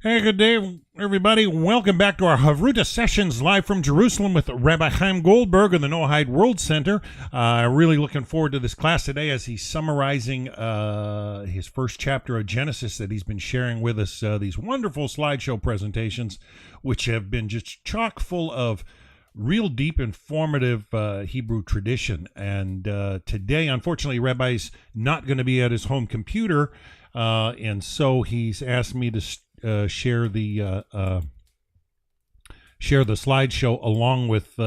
Hey, good day, everybody. Welcome back to our Chavruta sessions live from Jerusalem with Rabbi Chaim Goldberg of the Noahide World Center. Really looking forward to this class today as he's summarizing his first chapter of Genesis that he's been sharing with us, these wonderful slideshow presentations, which have been just chock full of real deep, informative Hebrew tradition. And today, unfortunately, Rabbi's not going to be at his home computer, and so he's asked me to share the slideshow along with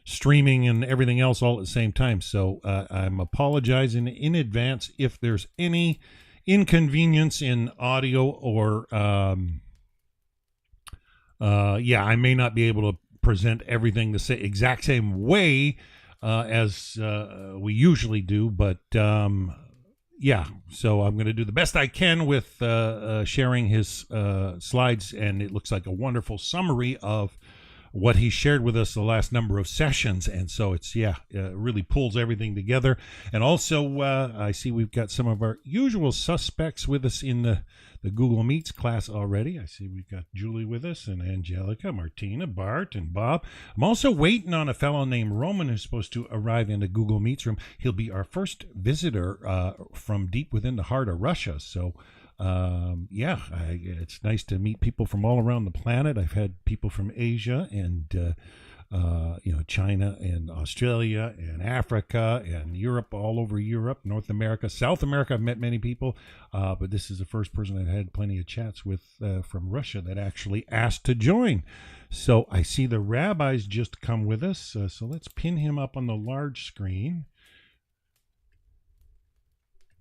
streaming and everything else all at the same time. So I'm apologizing in advance if there's any inconvenience in audio or I may not be able to present everything the exact same way as we usually do, but so I'm going to do the best I can with sharing his slides, and it looks like a wonderful summary of what he shared with us the last number of sessions, and so it's really pulls everything together. And also I see we've got some of our usual suspects with us in the Google Meets class already. I see we've got Julie with us, and Angelica, Martina, Bart, and Bob. I'm also waiting on a fellow named Roman who's supposed to arrive in the Google Meets room. He'll be our first visitor from deep within the heart of Russia. So it's nice to meet people from all around the planet. I've had people from Asia and China and Australia and Africa and Europe, all over Europe, North America, South America. I've met many people, but this is the first person I've had plenty of chats with from Russia that actually asked to join. So I see the Rabbi's just come with us, so let's pin him up on the large screen.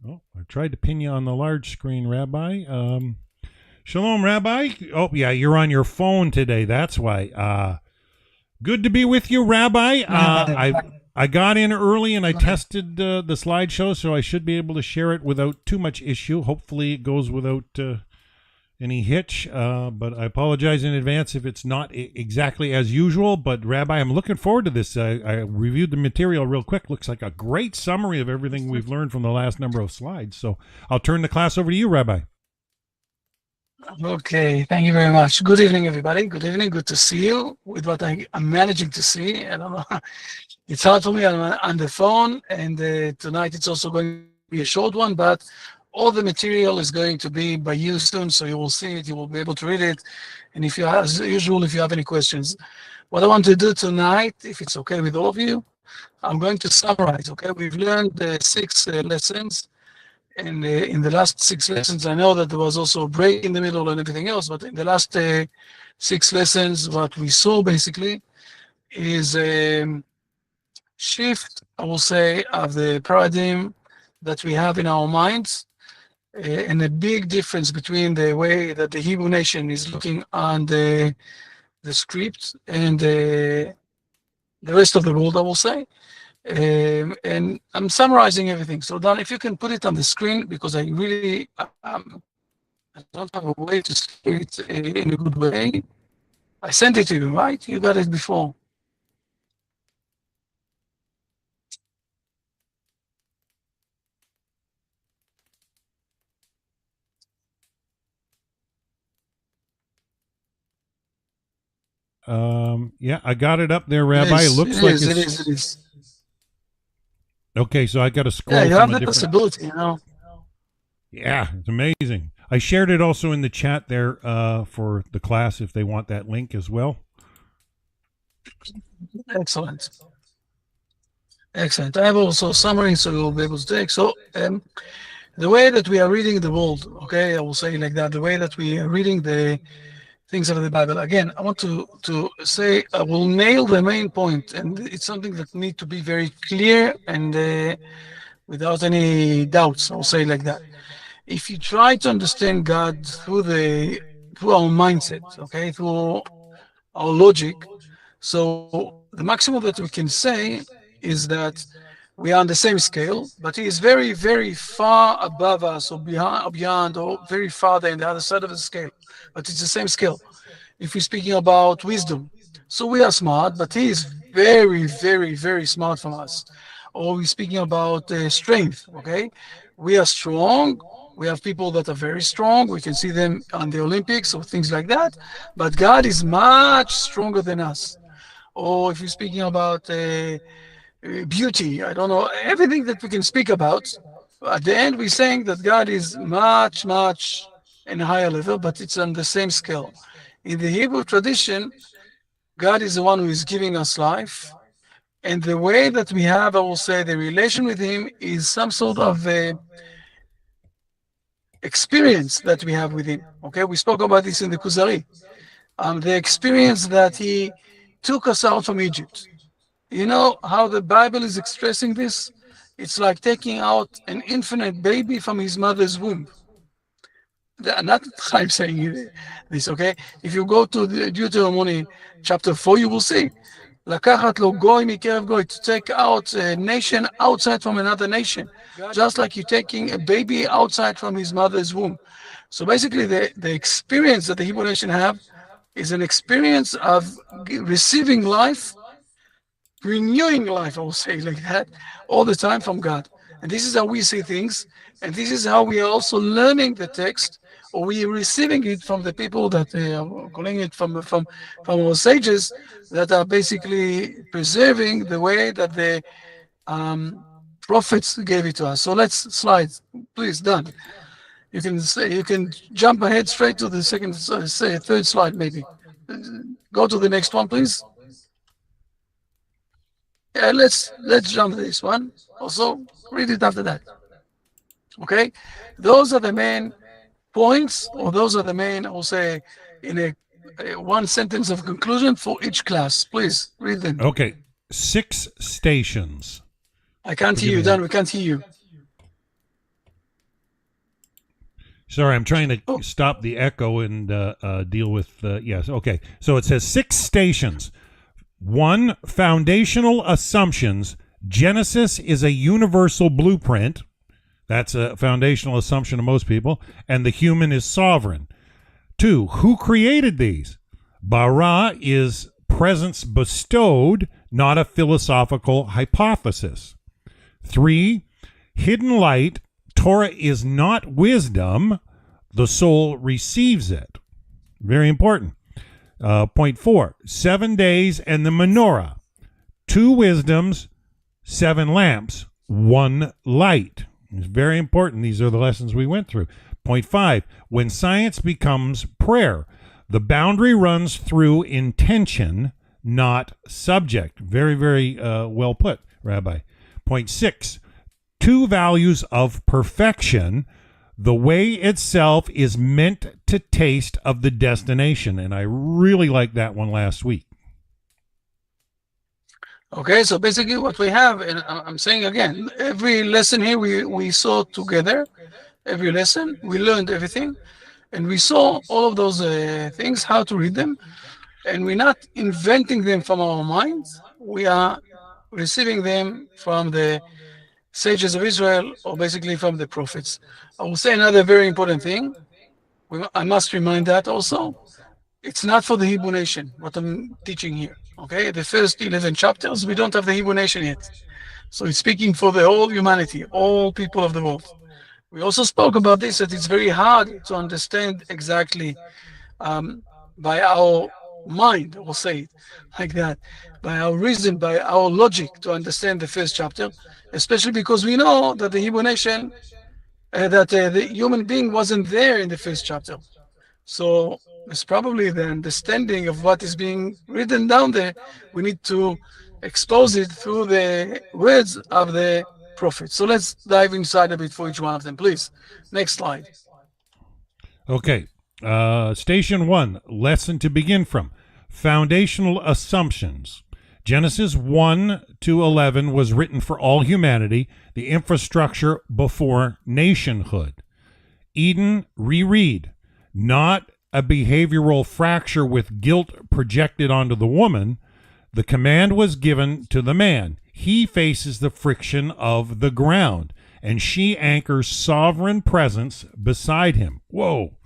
Oh, I tried to pin you on the large screen, Rabbi. Shalom, Rabbi. Oh, yeah, you're on your phone today. That's why. Good to be with you, Rabbi. I got in early and I tested the slideshow, so I should be able to share it without too much issue. Hopefully it goes without any hitch, but I apologize in advance if it's not exactly as usual. But Rabbi, I'm looking forward to this. I reviewed the material real quick. Looks like a great summary of everything we've learned from the last number of slides. So I'll turn the class over to you, Rabbi. Okay, thank you very much. Good evening, everybody. Good evening. Good to see you with what I'm managing to see. I don't know. It's hard for me on the phone, and tonight it's also going to be a short one, but all the material is going to be by you soon, so you will see it, you will be able to read it. And if you have, as usual, if you have any questions, what I want to do tonight, if it's okay with all of you, I'm going to summarize, okay? We've learned 6 lessons. And in the last 6 lessons, I know that there was also a break in the middle and everything else, but in the last 6 lessons, what we saw basically is a shift, I will say, of the paradigm that we have in our minds, and a big difference between the way that the Hebrew nation is looking on the script and the rest of the world, I will say. And I'm summarizing everything. So Dan, if you can put it on the screen, because I really I don't have a way to see it in a good way. I sent it to you, right? You got it before. I got it up there, Rabbi. It looks like it is. Okay, so I got to scroll. Yeah, you have the possibility, you know. Yeah, it's amazing. I shared it also in the chat there for the class if they want that link as well. Excellent. Excellent. I have also a summary, so you'll be able to take. So the way that we are reading the world, okay, I will say like that, the way that we are reading the things of the Bible. Again, I want to say I will nail the main point, and it's something that needs to be very clear and without any doubts. I'll say like that. If you try to understand God through our mindset, okay, through our logic, so the maximum that we can say is that we are on the same scale, but he is very, very far above us, or beyond, or very far there in the other side of the scale. But it's the same scale. If we're speaking about wisdom, so we are smart, but he is very, very, very smart from us. Or we're speaking about strength, okay? We are strong, We have people that are very strong. We can see them on the Olympics or things like that. But God is much stronger than us. Or if you're speaking about beauty, I don't know, everything that we can speak about. At the end, we're saying that God is much, much in a higher level, but it's on the same scale. In the Hebrew tradition, God is the one who is giving us life. And the way that we have, I will say, the relation with Him is some sort of experience that we have with Him. Okay, we spoke about this in the Kuzari. The experience that He took us out from Egypt. You know how the Bible is expressing this? It's like taking out an infinite baby from his mother's womb. Not Chaim saying this, okay? If you go to the Deuteronomy chapter 4, you will see. לקחת לו גוי מקרב גוי, to take out a nation outside from another nation, just like you're taking a baby outside from his mother's womb. So basically, the experience that the Hebrew nation have is an experience of receiving life, renewing life, I will say like that, all the time from God. And this is how we see things, and this is how we are also learning the text, or we are receiving it from the people that are calling it from our sages that are basically preserving the way that the prophets gave it to us. So let's slide, please, done. You can jump ahead straight to the third slide, maybe. Go to the next one, please. Yeah, let's jump to this one. Also, read it after that. Okay, those are the main points, or those are the main, I will say, in a one sentence of conclusion for each class. Please read them. Okay, 6 stations. I can't hear you, Dan. We can't hear you. Sorry, I'm trying to stop the echo and deal with, yes, okay. So it says 6 stations. 1, foundational assumptions. Genesis is a universal blueprint. That's a foundational assumption of most people. And the human is sovereign. 2, who created these? Bara is presence bestowed, not a philosophical hypothesis. 3, hidden light. Torah is not wisdom. The soul receives it. Very important. Point 4, 7 days and the menorah. 2 wisdoms, 7 lamps, 1 light. It's very important. These are the lessons we went through. Point 5, when science becomes prayer, the boundary runs through intention, not subject. Very, very well put, Rabbi. Point 6, 2 values of perfection. The way itself is meant to taste of the destination. And I really liked that one last week. Okay, so basically what we have, and I'm saying again, every lesson here we saw together, every lesson, we learned everything, and we saw all of those things, how to read them, and we're not inventing them from our minds, we are receiving them from the sages of Israel, or basically from the prophets. I will say another very important thing, I must remind that also, it's not for the Hebrew nation, what I'm teaching here. Okay, the first 11 chapters, we don't have the Hebrew nation yet. So it's speaking for the whole humanity, all people of the world. We also spoke about this, that it's very hard to understand exactly by our mind, we'll say it like that, by our reason, by our logic to understand the first chapter, especially because we know that the Hebrew nation, that the human being wasn't there in the first chapter. So it's probably the understanding of what is being written down there. We need to expose it through the words of the prophet. So let's dive inside a bit for each one of them, please. Next slide. Okay. Station 1, lesson to begin from. Foundational assumptions. Genesis 1 to 11 was written for all humanity, the infrastructure before nationhood. Eden, reread. Not a behavioral fracture with guilt projected onto the woman. The command was given to the man. He faces the friction of the ground, and she anchors sovereign presence beside him. Whoa.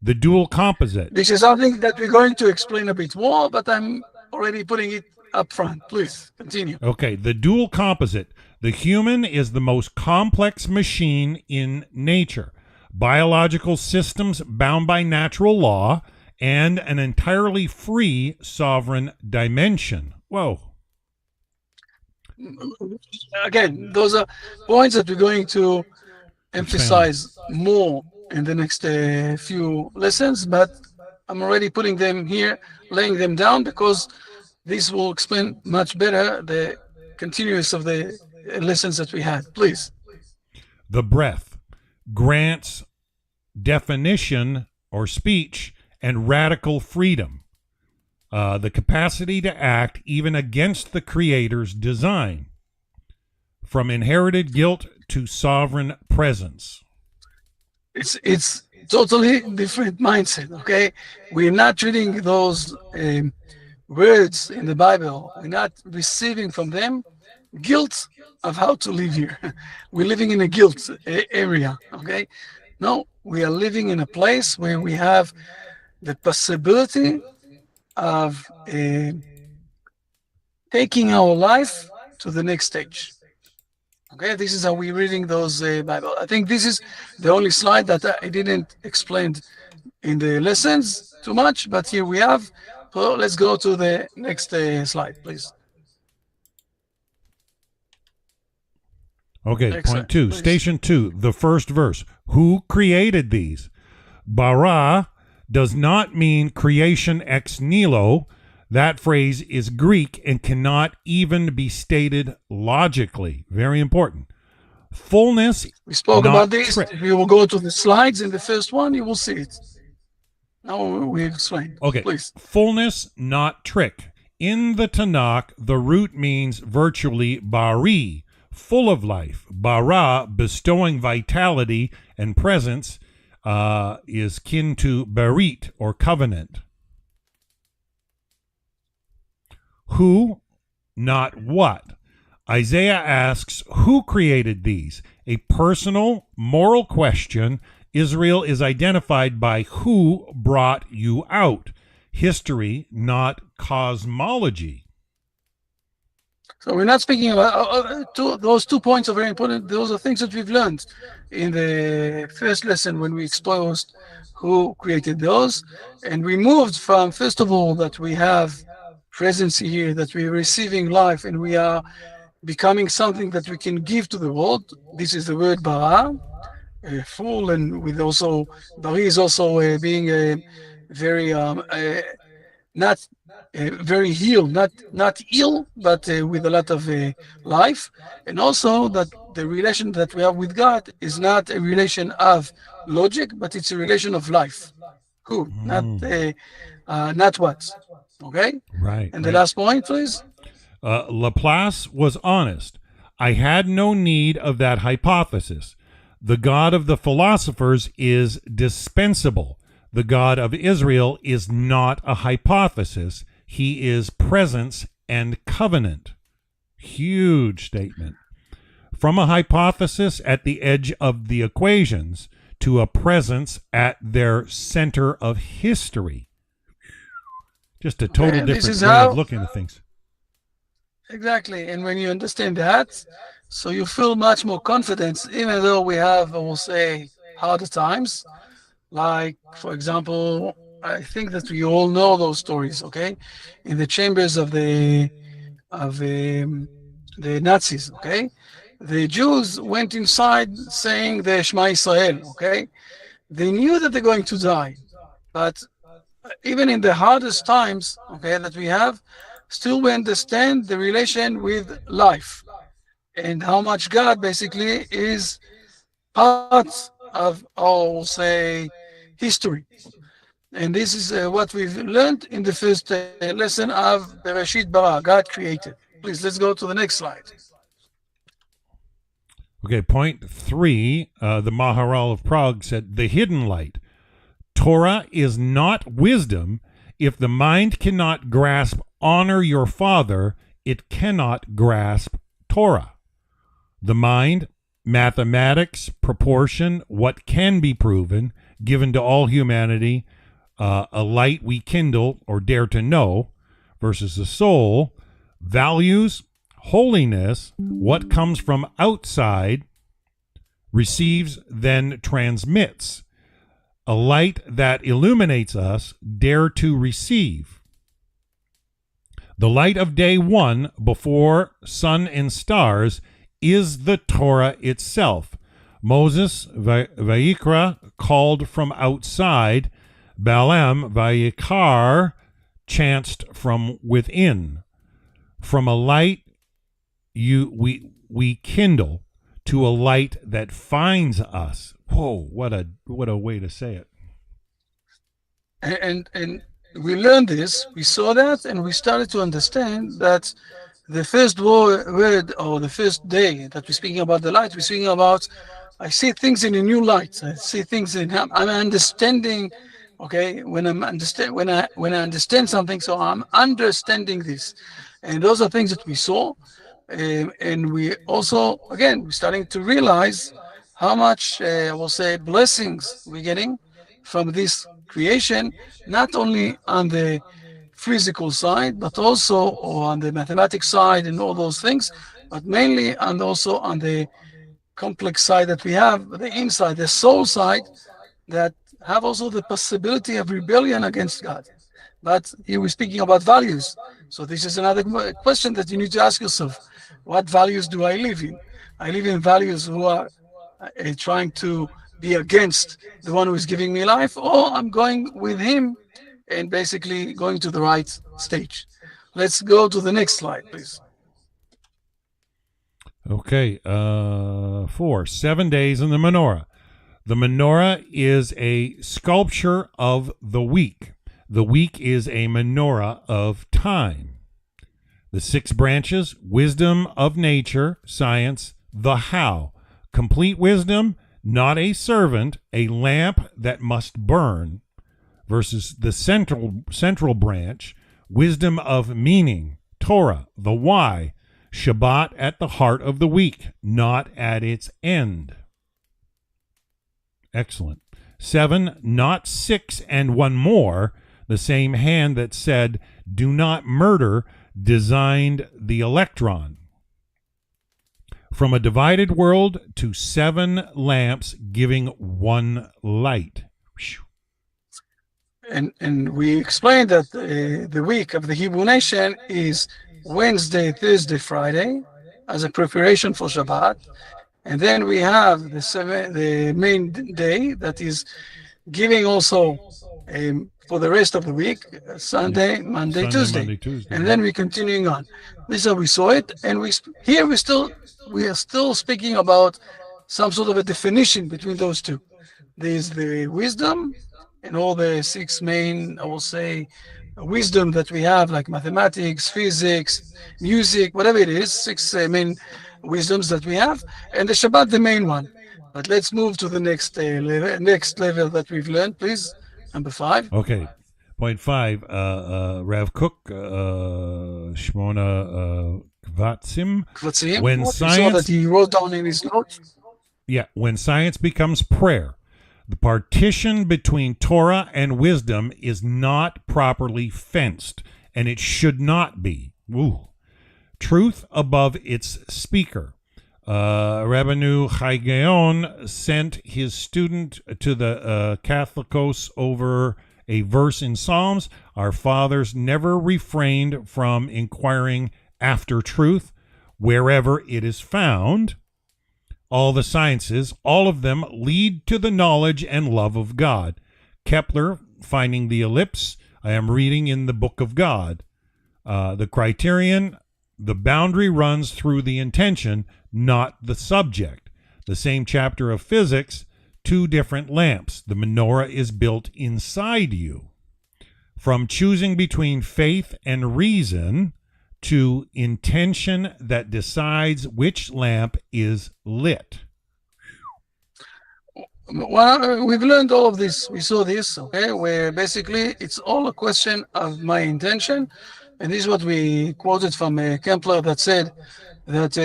The dual composite. This is something that we're going to explain a bit more, but I'm already putting it up front. Please continue. Okay, the dual composite. The human is the most complex machine in nature. Biological systems bound by natural law and an entirely free sovereign dimension. Whoa. Again, those are points that we're going to emphasize more in the next few lessons, but I'm already putting them here, laying them down, because this will explain much better the continuous of the lessons that we had. Please. The breath grants definition or speech and radical freedom, the capacity to act even against the Creator's design, from inherited guilt to sovereign presence. It's totally different mindset. Okay, we're not reading those words in the Bible. We're not receiving from them guilt of how to live here. We're living in a guilt area. Okay, no, we are living in a place where we have the possibility of taking our life to the next stage. Okay, this is how we're reading those Bible. I think this is the only slide that I didn't explain in the lessons too much, but here we have. So let's go to the next slide, please. Okay, Excellent. point 2, Please. station 2, the first verse. Who created these? Bara does not mean creation ex nihilo. That phrase is Greek and cannot even be stated logically. Very important. Fullness. We spoke not about this. trick. If you will go to the slides in the first one, you will see it. Now we explain. Okay. Please. Fullness, not trick. In the Tanakh, the root means virtually bari, full of life. Bara, bestowing vitality and presence, is kin to berit, or covenant. Who, not what. Isaiah asks, who created these? A personal, moral question. Israel is identified by who brought you out. History, not cosmology. So we're not speaking about those 2 points are very important. Those are things that we've learned in the first lesson when we exposed who created those. And we moved from, first of all, that we have presence here, that we're receiving life and we are becoming something that we can give to the world. This is the word bara, full, and with also, bari is also being very, not very healed, not ill, but with a lot of life. And also that the relation that we have with God is not a relation of logic, but it's a relation of life. Who, not what. Okay? Right. And the last point, please. Laplace was honest. I had no need of that hypothesis. The God of the philosophers is dispensable. The God of Israel is not a hypothesis. He is presence and covenant. Huge statement. From a hypothesis at the edge of the equations to a presence at their center of history. Just a total different way of looking at things. Exactly. And when you understand that, so you feel much more confidence, even though we have, I will say, harder times. Like, for example, I think that we all know those stories, okay? In the chambers of the Nazis, okay? The Jews went inside saying the Shema Israel, okay? They knew that they're going to die, but even in the hardest times, okay, that we have, still we understand the relation with life and how much God basically is part of our, say, history. And this is what we've learned in the first lesson of Bereshit Bara, God created. Please, let's go to the next slide. Okay, point 3, the Maharal of Prague said, the hidden light. Torah is not wisdom. If the mind cannot grasp honor your father, it cannot grasp Torah. The mind, mathematics, proportion, what can be proven, given to all humanity, a light we kindle or dare to know, versus the soul, values, Holiness, what comes from outside, receives, then transmits. A light that illuminates us, dare to receive. The light of day one, before sun and stars, is the Torah itself. Moses, Vayikra, called from outside. Balaam, Vayikar, chanced from within. From a light we kindle to a light that finds us. Whoa, what a way to say it. And we learned this, we saw that, and we started to understand that the first word or the first day that we're speaking about the light, we're speaking about, I see things in a new light. I see things I'm understanding. Okay, when I understand something, so I'm understanding this, and those are things that we saw, and we also, again, we're starting to realize how much I will say blessings we're getting from this creation, not only on the physical side, but also on the mathematics side and all those things, but mainly and also on the complex side that we have, the inside, the soul side, that have also the possibility of rebellion against God. But here we're speaking about values. So this is another question that you need to ask yourself. What values do I live in? I live in values who are trying to be against the one who is giving me life, or I'm going with him and basically going to the right stage. Let's go to the next slide, please. Okay, 4, 7 days in the menorah. The menorah is a sculpture of the week. The week is a menorah of time. The 6 branches: wisdom of nature, science, the how. Complete wisdom, not a servant, a lamp that must burn, versus the central branch, wisdom of meaning, Torah, the why, Shabbat at the heart of the week, not at its end. Excellent. 7, not 6 and one more, the same hand that said, do not murder, designed the electron. From a divided world to 7 lamps giving one light. And we explained that the week of the Hebrew nation is Wednesday, Thursday, Friday, as a preparation for Shabbat. And then we have the main day that is giving also for the rest of the week, Sunday, Monday, Tuesday. And then we're continuing on. This is how we saw it. And we are still speaking about some sort of a definition between those two. There's the wisdom and all the 6 main, I will say, wisdom that we have, like mathematics, physics, music, whatever it is, 6 main wisdoms that we have, and the Shabbat, the main one. But let's move to the next level that we've learned, please. Number 5. Okay. Point 5, Rav Kook, Shmona Kvatsim. When science, saw that he wrote down in his notes. Yeah, when science becomes prayer, the partition between Torah and wisdom is not properly fenced, and it should not be. Ooh. Truth above its speaker. Rabbeinu Chaim sent his student to the Catholicos over a verse in Psalms. Our fathers never refrained from inquiring after truth wherever it is found. All the sciences, all of them, lead to the knowledge and love of God. Kepler, finding the ellipse, I am reading in the book of God. The criterion, the boundary runs through the intention, not the subject. The same chapter of physics, 2 different lamps. The menorah is built inside you. From choosing between faith and reason to intention that decides which lamp is lit. Well, we've learned all of this. We saw this, okay, where basically it's all a question of my intention. And this is what we quoted from Kepler that said that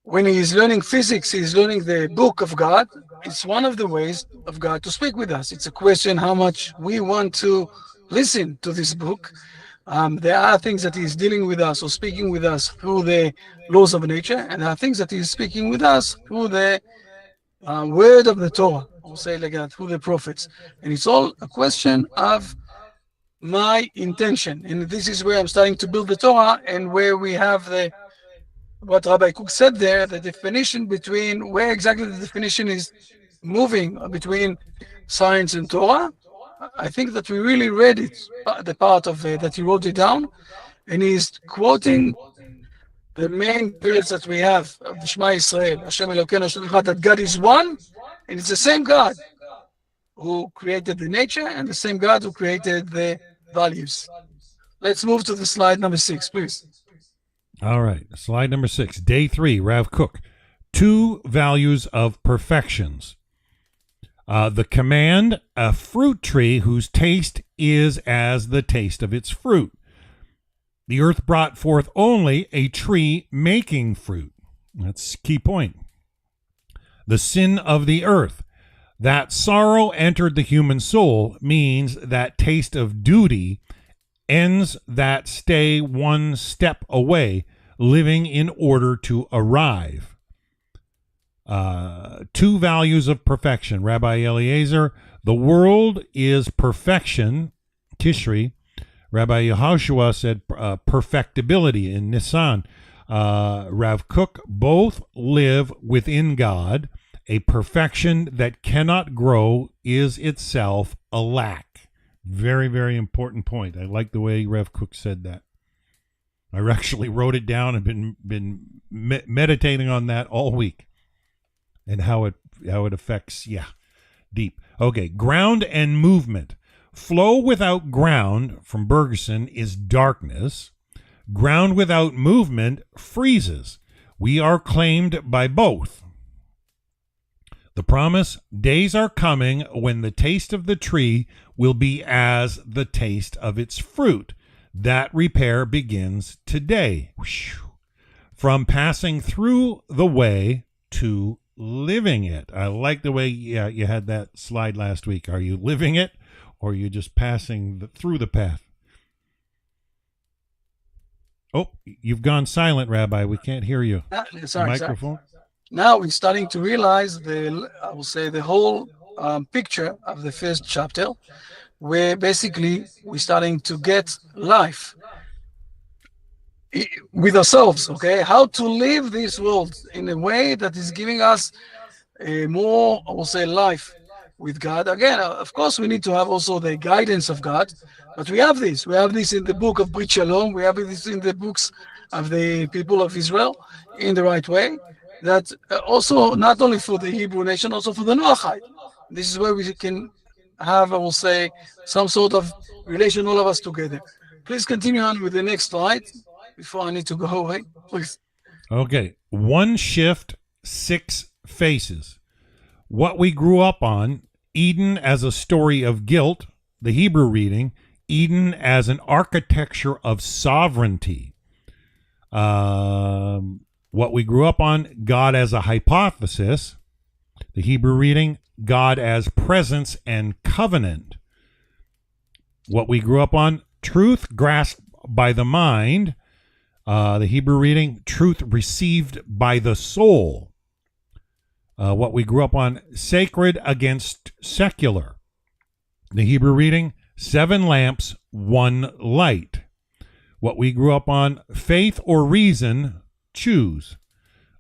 when he's learning physics, he's learning the book of God. It's one of the ways of God to speak with us. It's a question how much we want to listen to this book. There are things that he's dealing with us or speaking with us through the laws of nature, and there are things that he's speaking with us through the word of the Torah, or say like that, through the prophets. And it's all a question of my intention. And this is where I'm starting to build the Torah, and where we have the what Rabbi Cook said there, the definition between where exactly the definition is moving between science and Torah. I think that we really read it, the part of that he wrote it down, and he's quoting the main pillars that we have of the Shema Israel, Hashem Elokeinu Hashem Echad, that God is one, and it's the same God who created the nature and the same God who created the values. Let's move to the slide number 6, please. All right, slide number 6, day 3, Rav Kook. 2 values of perfections. The command, a fruit tree whose taste is as the taste of its fruit. The earth brought forth only a tree making fruit. That's a key point. The sin of the earth. That sorrow entered the human soul means that taste of duty ends that stay one step away, living in order to arrive. 2 values of perfection. Rabbi Eliezer, the world is perfection, Tishri. Rabbi Yehoshua said perfectibility in Nisan. Rav Kook, both live within God. A perfection that cannot grow is itself a lack. Very, very important point. I like the way Rav Kook said that. I actually wrote it down and been meditating on that all week, and how it affects, deep. Okay, ground and movement. Flow without ground, from Bergeson, is darkness. Ground without movement freezes. We are claimed by both. The promise, days are coming when the taste of the tree will be as the taste of its fruit. That repair begins today. From passing through the way to living it. I like the way you had that slide last week. Are you living it, or are you just passing through the path? Oh, you've gone silent, Rabbi. We can't hear you. Sorry. Microphone. Now we're starting to realize the whole picture of the first chapter, where basically we're starting to get life with ourselves, okay? How to live this world in a way that is giving us a more, life with God. Again, of course, we need to have also the guidance of God, but we have this. We have this in the book of Brit Shalom. We have this in the books of the people of Israel in the right way. That also not only for the Hebrew nation, also for the Noahide. This is where we can have, some sort of relation, all of us together. Please continue on with the next slide before I need to go away, please. Okay, 1 shift, 6 faces. What we grew up on, Eden as a story of guilt, the Hebrew reading, Eden as an architecture of sovereignty. What we grew up on, God as a hypothesis, the Hebrew reading, God as presence and covenant. What we grew up on, truth grasped by the mind, the Hebrew reading, truth received by the soul. What we grew up on, sacred against secular. The Hebrew reading, 7 lamps, 1 light. What we grew up on, faith or reason, choose.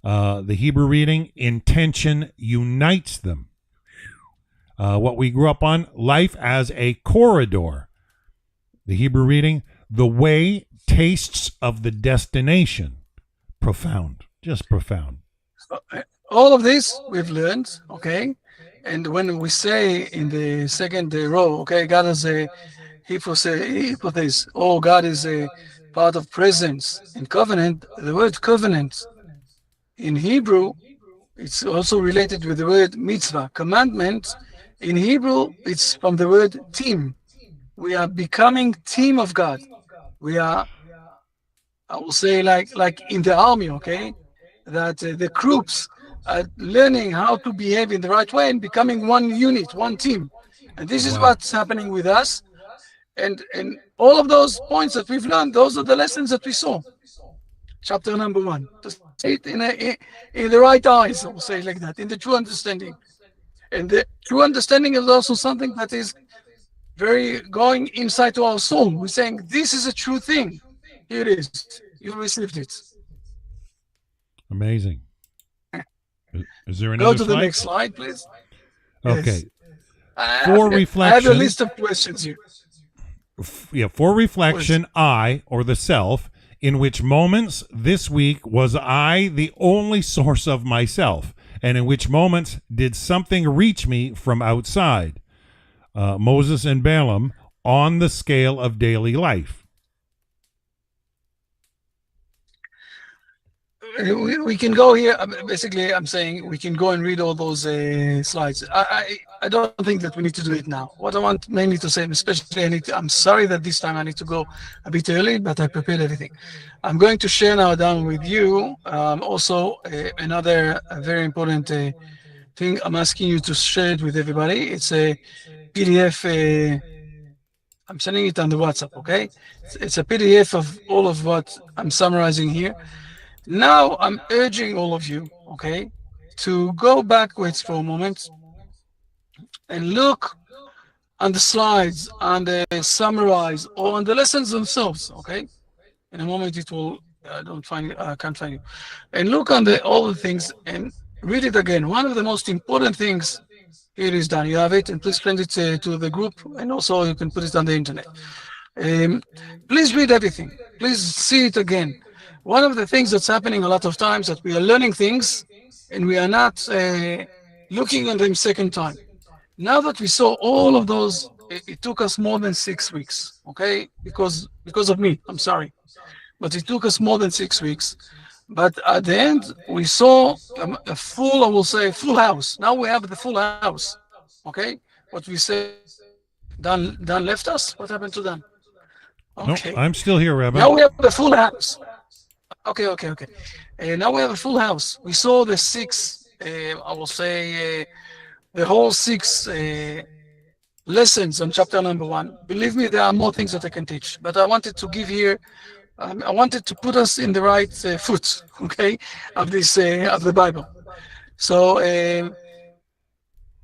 The Hebrew reading, intention unites them. What we grew up on, life as a corridor. The Hebrew reading, the way tastes of the destination. Profound, just profound. All of this we've learned, okay? And when we say in the second row, okay, God is a hypothesis, or God is a part of presence and covenant, the word covenant in Hebrew, it's also related with the word mitzvah, commandment. In Hebrew, it's from the word team. We are becoming team of God. We are, I will say, like in the army, okay? That the troops are learning how to behave in the right way and becoming one unit, one team. And this is what's happening with us. And all of those points that we've learned, those are the lessons that we saw. Chapter number 1. To see it in the right eyes, we'll say it like that, in the true understanding. And the true understanding is also something that is very going inside to our soul. We're saying, this is a true thing. Here it is. You received it. Amazing. Is there Go another to the slide? next slide, please. Okay. Yes. For I have a reflection, list of questions here. for reflection, I, or the self, in which moments this week was I the only source of myself, and in which moments did something reach me from outside? Moses and Balaam on the scale of daily life. We can go here. Basically, I'm saying we can go and read all those slides. I don't think that we need to do it now. What I want mainly to say, especially I'm sorry that this time I need to go a bit early, but I prepared everything. I'm going to share now down with you also another very important thing. I'm asking you to share it with everybody. It's a PDF. I'm sending it on the WhatsApp, okay? It's a PDF of all of what I'm summarizing here. Now I'm urging all of you, okay, to go backwards for a moment and look on the slides, on the summarize, or on the lessons themselves, okay? In a moment it will, I can't find you. And look on all the things and read it again. One of the most important things, here is done. You have it, and please send it to the group, and also you can put it on the internet. Please read everything. Please see it again. One of the things that's happening a lot of times that we are learning things and we are not looking at them second time. Now that we saw all of those, it took us more than 6 weeks, okay? Because of me, I'm sorry. But it took us more than 6 weeks. But at the end, we saw a full, I will say, full house. Now we have the full house, okay? What we say, Dan left us? What happened to Dan? Okay. No, I'm still here, Rabbi. Now we have the full house. Okay. Now we have a full house. We saw the 6, I will say, the whole 6 lessons on chapter number 1. Believe me, there are more things that I can teach. But I wanted to give here, I wanted to put us in the right foot, okay, of this, of the Bible. So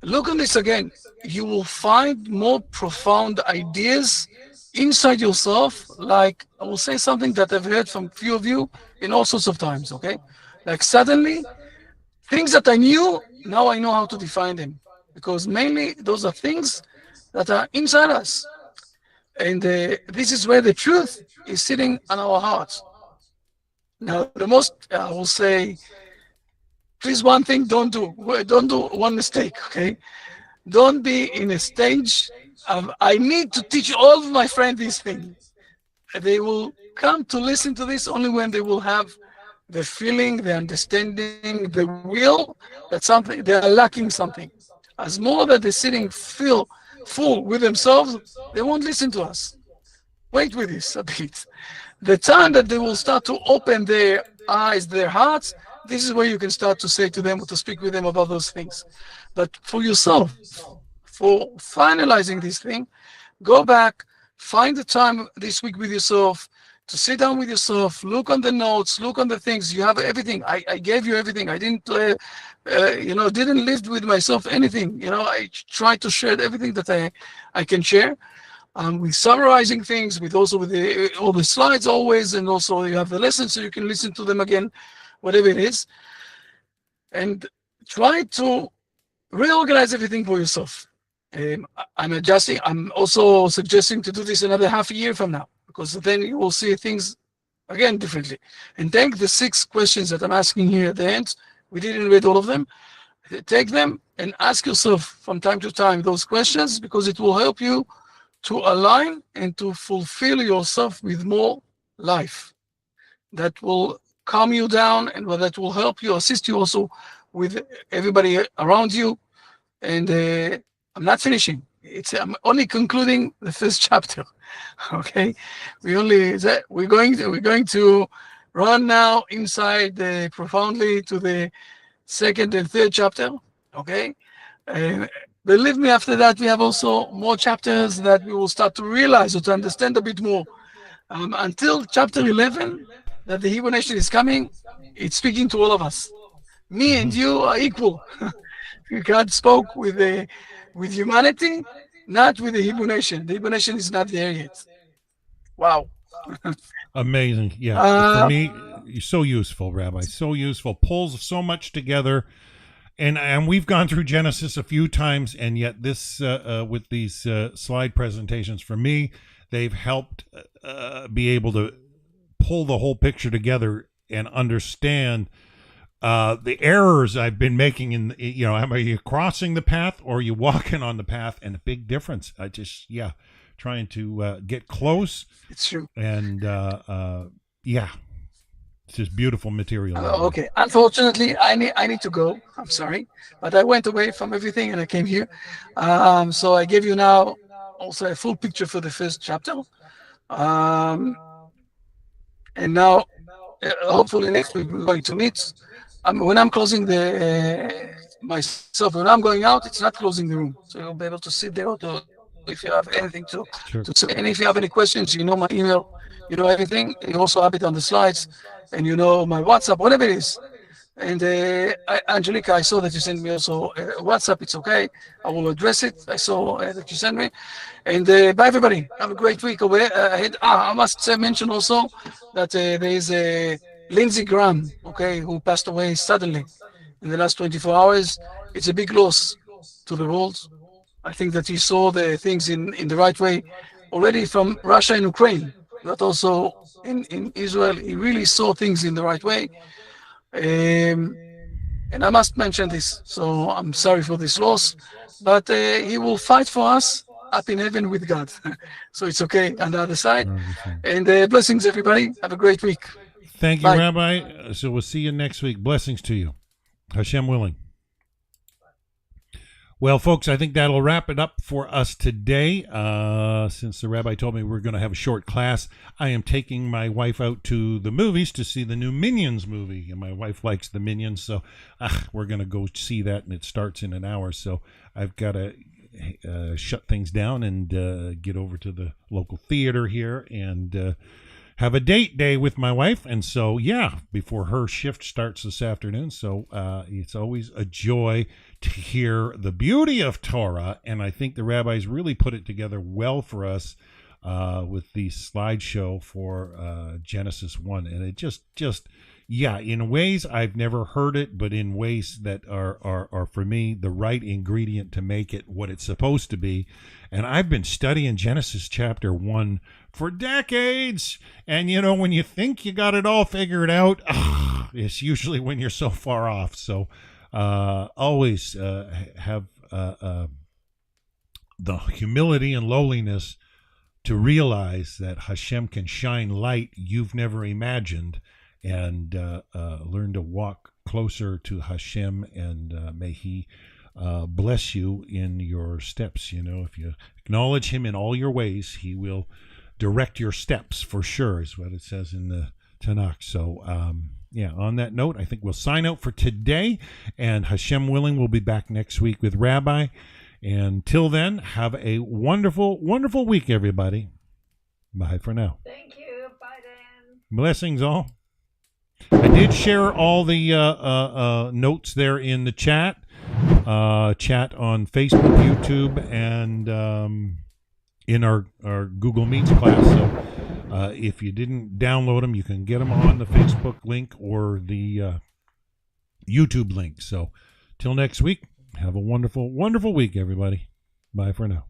look on this again. You will find more profound ideas inside yourself, like I will say something that I've heard from few of you in all sorts of times, okay? Like suddenly, things that I knew, now I know how to define them. Because mainly those are things that are inside us. And this is where the truth is sitting on our hearts. Now, the most, I will say, please one thing, don't do one mistake, okay? Don't be in a stage of, I need to teach all of my friends this thing. They will come to listen to this only when they will have the feeling, the understanding, the will that something, they are lacking something. As more that they're sitting full with themselves, they won't listen to us. Wait with this a bit. The time that they will start to open their eyes, their hearts, this is where you can start to say to them or to speak with them about those things. But for yourself, for finalizing this thing, go back, find the time this week with yourself, to sit down with yourself, look on the notes, look on the things. You have everything. I gave you everything. I didn't, didn't live with myself anything. I tried to share everything that I can share. With summarizing things, with also with all the slides always, and also you have the lessons so you can listen to them again, whatever it is. And try to reorganize everything for yourself. I'm also suggesting to do this another half a year from now, because then you will see things again differently. And take the 6 questions that I'm asking here at the end. We didn't read all of them. Take them and ask yourself from time to time those questions, because it will help you to align and to fulfill yourself with more life. That will calm you down, and that will help you, assist you also with everybody around you. And I'm not finishing. I'm only concluding the first chapter. Okay, we're going to run now inside profoundly to the second and third chapter. Okay, believe me, after that, we have also more chapters that we will start to realize or to understand a bit more. Until chapter 11, that the Hebrew nation is coming, it's speaking to all of us. Me and you are equal. God spoke with humanity, not with the Hebrew nation. The Hebrew nation is not there yet. Wow. Amazing. Yeah. For me, so useful, Rabbi. So useful. Pulls so much together. And we've gone through Genesis a few times, and yet this with these slide presentations, for me, they've helped be able to pull the whole picture together and understand the errors I've been making in, are you crossing the path or are you walking on the path? And a big difference. I just, trying to get close. It's true. And it's just beautiful material. Okay. Unfortunately, I need to go. I'm sorry, but I went away from everything and I came here. So I gave you now also a full picture for the first chapter. And now, hopefully next week we're going to meet. When I'm closing myself, when I'm going out, it's not closing the room. So you'll be able to sit there to, if you have anything to say. And if you have any questions, you know my email, you know everything. You also have it on the slides, and you know my WhatsApp, whatever it is. And Angelica, I saw that you sent me also WhatsApp. It's okay. I will address it. I saw that you sent me. And bye, everybody. Have a great week ahead. I must mention also that there is a Lindsey Graham, who passed away suddenly in the last 24 hours. It's a big loss to the world. I think that he saw the things in the right way already from Russia and Ukraine, but also in Israel. He really saw things in the right way. And I must mention this. So I'm sorry for this loss, but he will fight for us up in heaven with God. So it's okay on the other side. And blessings, everybody. Have a great week. Thank you, Bye. Rabbi. So we'll see you next week. Blessings to you. Hashem willing. Well, folks, I think that'll wrap it up for us today. Since the rabbi told me we're going to have a short class, I am taking my wife out to the movies to see the new Minions movie. And my wife likes the Minions, so we're going to go see that, and it starts in an hour. So I've got to shut things down and get over to the local theater here and have a date day with my wife. And so, before her shift starts this afternoon. So it's always a joy to hear the beauty of Torah. And I think the rabbis really put it together well for us with the slideshow for Genesis 1. And it just in ways I've never heard it, but in ways that are for me the right ingredient to make it what it's supposed to be. And I've been studying Genesis chapter 1 for decades. And when you think you got it all figured out, it's usually when you're so far off. So always have the humility and lowliness to realize that Hashem can shine light you've never imagined, and learn to walk closer to Hashem, and may He bless you in your steps. If you acknowledge Him in all your ways, He will direct your steps for sure, is what it says in the Tanakh. So, on that note, I think we'll sign out for today, and Hashem willing, we'll be back next week with Rabbi. Until then, have a wonderful, wonderful week, everybody. Bye for now. Thank you. Bye then. Blessings all. I did share all the notes there in the chat on Facebook, YouTube, and in our Google Meets class. So if you didn't download them, you can get them on the Facebook link or the YouTube link. So till next week, have a wonderful, wonderful week, everybody. Bye for now.